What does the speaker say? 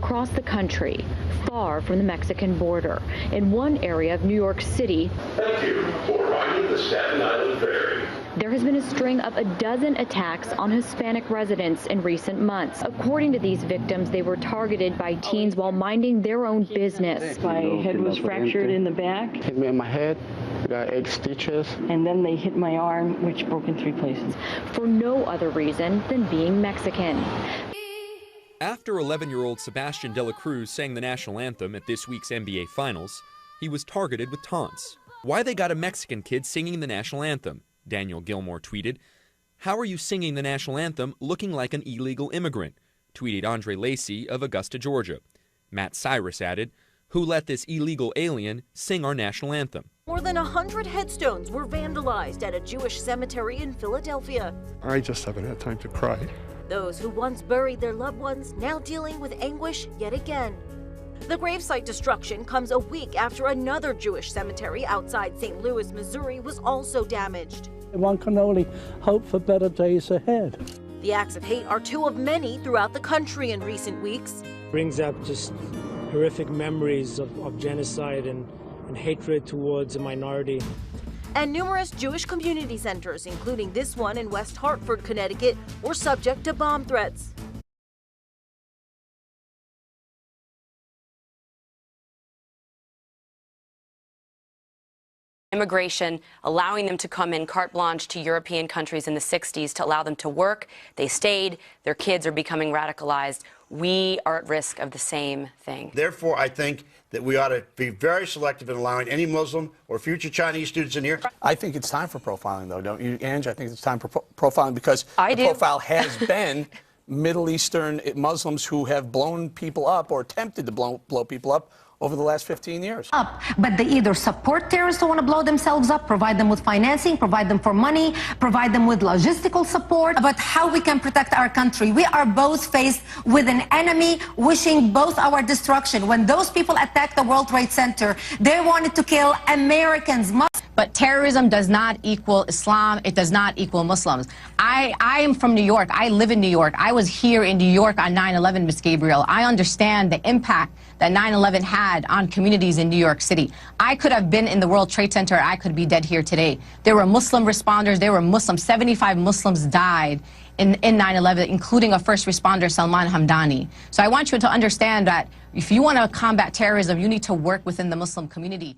across the country, far from the Mexican border. In one area of New York City, thank you for riding the Staten Island Ferry. There has been a string of a dozen attacks on Hispanic residents in recent months. According to these victims, they were targeted by teens while minding their own business. My head was fractured in the back. Hit me in my head. I got 8 stitches. And then they hit my arm, which broke in 3 places. For no other reason than being Mexican. After 11-year-old Sebastian de la Cruz sang the national anthem at this week's NBA Finals, he was targeted with taunts. Why they got a Mexican kid singing the national anthem? Daniel Gilmore tweeted. How are you singing the national anthem looking like an illegal immigrant? Tweeted Andre Lacey of Augusta, Georgia. Matt Cyrus added, who let this illegal alien sing our national anthem? More than 100 headstones were vandalized at a Jewish cemetery in Philadelphia. I just haven't had time to cry. Those who once buried their loved ones now dealing with anguish yet again. The gravesite destruction comes a week after another Jewish cemetery outside St. Louis, Missouri was also damaged. One can only hope for better days ahead. The acts of hate are 2 of many throughout the country in recent weeks. Brings up just horrific memories of genocide and hatred towards a minority. And numerous Jewish community centers, including this one in West Hartford, Connecticut, were subject to bomb threats. Immigration, allowing them to come in carte blanche to European countries in the 60s to allow them to work. They stayed. Their kids are becoming radicalized. We are at risk of the same thing. Therefore, I think that we ought to be very selective in allowing any Muslim or future Chinese students in here. I think it's time for profiling, though, don't you, Ange? I think it's time for profiling because the profile has been Middle Eastern Muslims who have blown people up or attempted to blow people up over the last 15 years. But they either support terrorists who want to blow themselves up, provide them with financing, provide them for money, provide them with logistical support. But how we can protect our country? We are both faced with an enemy wishing both our destruction. When those people attacked the World Trade Center, they wanted to kill Americans. But terrorism does not equal Islam. It does not equal Muslims. I am from New York. I live in New York. I was here in New York on 9/11, Ms. Gabriel. I understand the impact that 9/11 had on communities in New York City. I could have been in the World Trade Center. I could be dead here today. There were Muslim responders. There were Muslims. 75 Muslims died in 9/11, including a first responder, Salman Hamdani. So I want you to understand that if you want to combat terrorism, you need to work within the Muslim community.